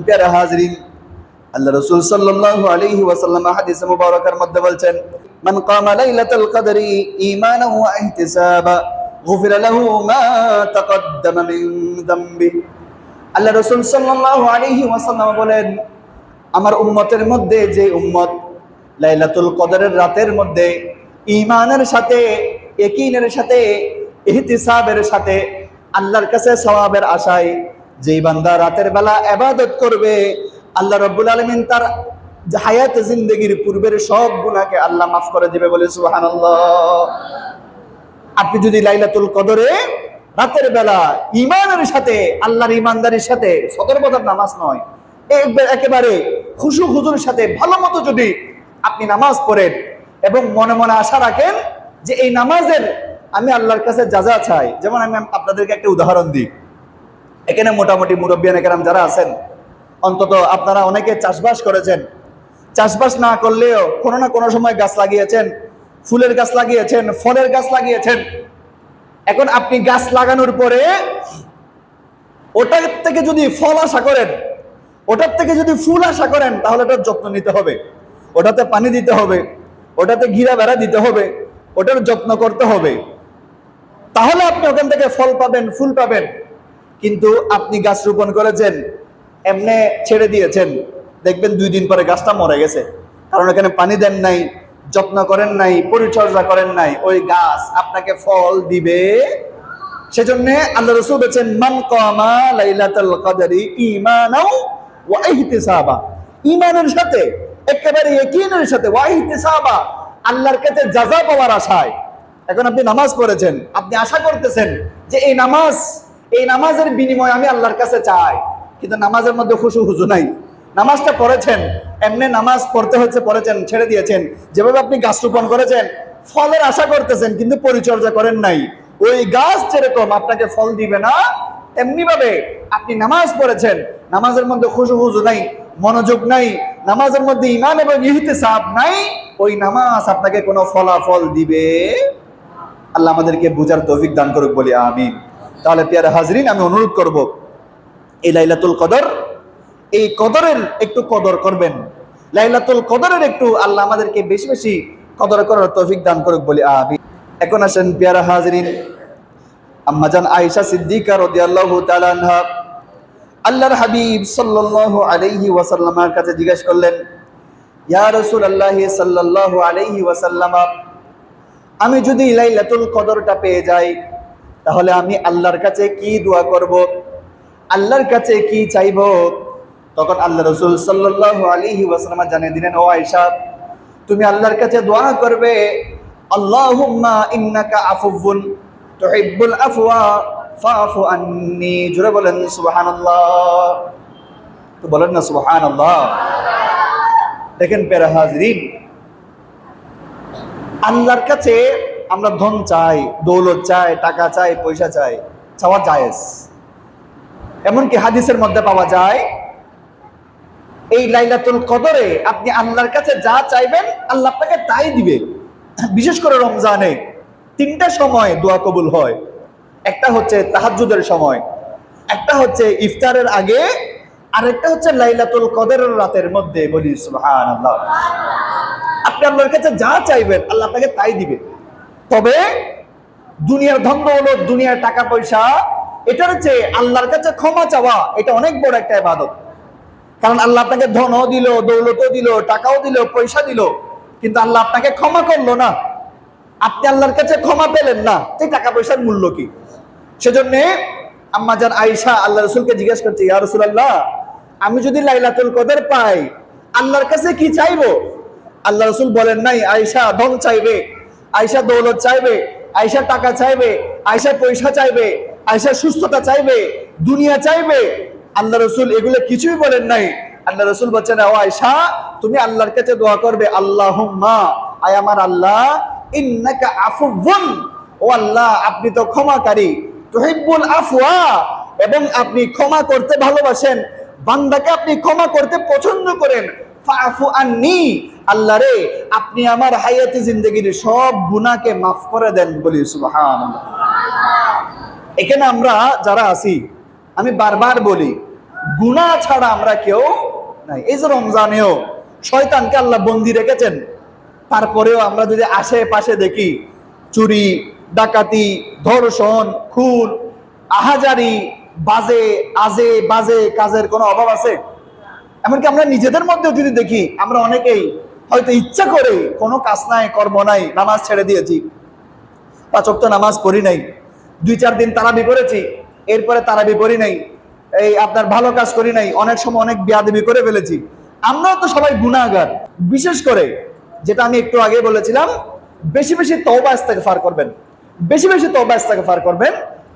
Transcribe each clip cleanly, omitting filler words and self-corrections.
প্যারা হাজরিন, আল্লাহ রাসূল সাল্লাল্লাহু আলাইহি ওয়াসাল্লাম হাদিসে মুবারাকার মধ্যে বলছেন, মান কামা লাইলাতুল কদরি ঈমানান ওয়া ইহতিসাবা গুফিরা লাহু মা তাকদ্দামা মিন যামবি। আল্লাহ রাসূল সাল্লাল্লাহু আলাইহি ওয়াসাল্লাম বলেন, আমার উম্মতের মধ্যে যে উম্মত লাইলাতুল কদরের রাতের মধ্যে ঈমানের সাথে, ইয়াকিনের সাথে, ইহতিসাবের সাথে, আল্লাহর কাছে সওয়াবের আশায় যেই বান্দা রাতের বেলা ইবাদত করবে, আল্লাহ রাব্বুল আলামিন তার হায়াত জিন্দেগির পূর্বের সব গুনাহকে আল্লাহ মাফ করে দিবে, বলে সুবহানাল্লাহ। আপনি যদি লাইলাতুল কদরে রাতের বেলা ঈমানের সাথে, আল্লাহর ঈমানদারির সাথে, সতর্কতার নামাজ নয়, একেবারে খুশু হুজুর সাথে ভালো মতো যদি আপনি নামাজ পড়েন এবং মনে মনে আশা রাখেন যে এই নামাজের আমি আল্লাহর কাছে যা চাই। যেমন আমি আপনাদেরকে একটা উদাহরণ দিই। এখানে মোটামুটি মুরব্বিয়ান একরাম যারা আছেন, অন্তত আপনারা অনেকে চাষবাস করেছেন, চাষবাস না করলেও কোনো না কোনো সময় গাছ লাগিয়েছেন, ফুলের গাছ লাগিয়েছেন, ফলের গাছ লাগিয়েছেন। এখন আপনি গাছ লাগানোর পরে ওটার থেকে যদি ফল আশা করেন, ওটার থেকে যদি ফুল আশা করেন, তাহলে ওটার যত্ন নিতে হবে, ওটাতে পানি দিতে হবে, ওটাতে ঘিরা বেড়া দিতে হবে, ওটার যত্ন করতে হবে, তাহলে আপনি ওখান থেকে ফল পাবেন, ফুল পাবেন। কিন্তু আপনি গাছ রোপণ করেছেন, এমনি ছেড়ে দিয়েছেন, দেখবেন 2 দিন পরে গাছটা মরে গেছে, কারণ এখানে পানি দেন নাই, যত্ন করেন নাই, পরিচর্যা করেন নাই, ওই গাছ আপনাকে ফল দিবে। সেজন্য আল্লাহ রাসূল বলেছেন, মান কামা লাইলাতুল কদরি ঈমানাও ওয়া ইহতিসাবা, ঈমানের সাথে, একেবারে ইয়াকিনের সাথে, ওয়া ইহতিসাবা, আল্লাহর কাছে জাযা পাওয়ার আশায়। এখন আপনি নামাজ পড়েছেন, আপনি আশা করতেছেন যে এই নামাজের বিনিময়ে আমি আল্লাহর কাছে চাই, কিন্তু নামাজের মধ্যে খুশু হুজু নাই। নামাজটা পড়েছেন, এমনি নামাজ পড়তে হচ্ছে পড়েছেন, ছেড়ে দিয়েছেন। যেভাবে আপনি গাছ রোপণ করেছেন, ফলের আশা করতেছেন, কিন্তু পরিচর্যা করেন নাই, ওই গাছ যেরকম আপনাকে ফল দিবে না, এমনি ভাবে আপনি নামাজ পড়েছেন, নামাজের মধ্যে খুশু হুজু নাই, মনোযোগ নাই, নামাজের মধ্যে ঈমান এবং ইহতিসাব নাই, ওই নামাজ আপনাকে কোনো ফলাফল দিবে। আল্লাহ আমাদেরকে বুঝার তৌফিক দান করুক, বলি আমিন। তাহলে প্রিয় হাজরিন, আমি অনুরোধ করব, এই লাইলাতুল কদর, এই কদরের একটু কদর করবেন, লাইলাতুল কদরের একটু আল্লাহ আমাদেরকে বেশি বেশি কদর করার তৌফিক দান করুক, বলি আমিন। এখন আসেন প্রিয় হাজরিন, আম্মা জান আয়েশা সিদ্দিকা রাদিয়াল্লাহু তাআলা আনহা আল্লাহর হাবিব সাল্লাল্লাহু আলাইহি ওয়াসাল্লামের কাছে জিজ্ঞেস করলেন, ইয়া রাসূলুল্লাহ সাল্লাল্লাহু আলাইহি ওয়াসাল্লাম, আমি যদি লাইলাতুল কদরটা পেয়ে যাই, তাহলে আমি আল্লাহর কাছে কি দোয়া করব, আল্লাহর কাছে কি চাইব? তখন আল্লাহ রাসূল সাল্লাল্লাহু আলাইহি ওয়াসাল্লাম জানিয়ে দিলেন, ও আয়েশা, তুমি আল্লাহর কাছে দোয়া করবে, আল্লাহুম্মা ইন্নাকা আফুউন তুহিব্বুল আফওয়া ফাআফু আন্নী। জোরে বলেন সুবহানাল্লাহ। তো বলেন না সুবহানাল্লাহ। দেখেন প্রিয় হাজরিন, আল্লাহর কাছে আমরা ধন চাই, দৌলত চাই, টাকা চাই, পয়সা চাই, চাওয়া জায়েজ। এমনকি হাদিসের মধ্যে পাওয়া যায়, এই লাইলাতুল কদরে আপনি আল্লাহর কাছে যা চাইবেন, আল্লাহ আপনাকে তাই দিবে। বিশেষ করে রমজানে 3টা সময় দোয়া কবুল হয়। একটা হচ্ছে তাহাজ্জুদের সময়, একটা হচ্ছে ইফতারের আগে, আর একটা হচ্ছে লাইলাতুল কদরের রাতের মধ্যে। বলি সুবহানাল্লাহ। আপনি আল্লাহর কাছে যা চাইবেন, আল্লাহ আপনাকে তাই দিবে। তবে দুনিয়ার ধন দৌলত, দুনিয়ার টাকা পয়সা, এটার চেয়ে আল্লাহর কাছে ক্ষমা চাওয়া, এটা অনেক বড় একটা ইবাদত। কারণ আল্লাহ আপনাকে ধনও দিল, দৌলতও দিল, টাকাও দিল, পয়সা দিল, কিন্তু আল্লাহ আপনাকে ক্ষমা করলো না, আপনি আল্লাহর কাছে ক্ষমা পেলেন না, এই টাকা পয়সার মূল্য কি? সেজন্য আম্মা জান আয়েশা আল্লাহ রাসূলকে জিজ্ঞেস করছে, ইয়া রাসূলুল্লাহ, আমি যদি লাইলাতুল কদর পাই, আল্লাহর কাছে কি চাইবো? আল্লাহ রাসূল বলেন নাই আয়েশা ধন চাইবে, আয়েশা দৌলত চাইবে, আয়েশা টাকা চাইবে, আয়েশা পয়সা চাইবে, আয়েশা সুস্থতা চাইবে, দুনিয়া চাইবে। আল্লাহ রাসূল এগুলো কিছুই বলেন নাই। আল্লাহ রাসূল বলেন, ও আয়েশা, তুমি আল্লাহর কাছে দোয়া করবে, আল্লাহুম্মা, আয় আমার আল্লাহ, ইন্নাকা আফুউন, ও আল্লাহ, আপনি তো ক্ষমাকারী, তুহিব্বুল আফওয়া, এবং আপনি ক্ষমা করতে ভালোবাসেন, বান্দাকে আপনি ক্ষমা করতে পছন্দ করেন, ফাআফু আন্নী, আল্লাহ রে, আপনি আমার হায়াতে জিন্দেগির সব গুনাহকে মাফ করে দেন। বলি সুবহানাল্লাহ। এখানে আমরা যারা আছি, আমি বারবার বলি, গুনাহ ছাড়া আমরা কেউ নাই। এই যে রমজানেও শয়তানকে আল্লাহ বন্দী রেখেছেন, তারপরেও আমরা যদি আশেপাশে দেখি চুরি, ডাকাতি, ধর্ষণ, খুন, আহাজারি, বাজে বাজে কাজের কোনো অভাব আছে? এমনকি আমরা নিজেদের মধ্যেও যদি দেখি, আমরা অনেকেই হয়তো ইচ্ছা করে কোনো কাজ নাই, কর্ম নাই, নামাজ ছেড়ে দিয়েছি, 5 ওয়াক্ত নামাজ পড়ি নাই, 2-4 দিন তারাবি করেছি, এরপরে তারাবি পড়ি নাই, এই আপনার ভালো কাজ করি নাই, অনেক সময় অনেক বেয়াদবি করে ফেলেছি। আমরাও তো সবাই গুনাহগার। বিশেষ করে যেটা আমি একটু আগে বলেছিলাম, বেশি বেশি তওবা ইস্তেগফার করবেন, বেশি বেশি তওবা ইস্তেগফার করবেন।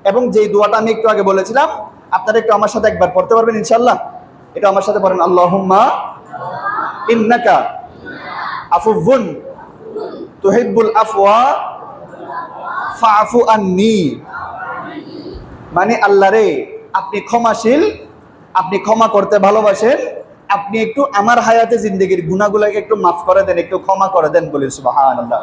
এবং যেই দোয়াটা আমি একটু আগে বলেছিলাম, আপনারা একটু আমার সাথে একবার পড়তে পারবেন ইনশাআল্লাহ? এটা আমার সাথে পড়েন, আল্লাহুম্মা ইন্নাকা আফুউন তুহিব্বুল আফওয়া ফাআফু আন্নী। মানে আল্লাহ রে, আপনি ক্ষমাশীল, আপনি ক্ষমা করতে ভালোবাসেন, আপনি একটু আমার হায়াতে জিন্দেগির গুনাহগুলোকে একটু মাফ করে দেন, একটু ক্ষমা করে দেন, বলি সুবহানাল্লাহ।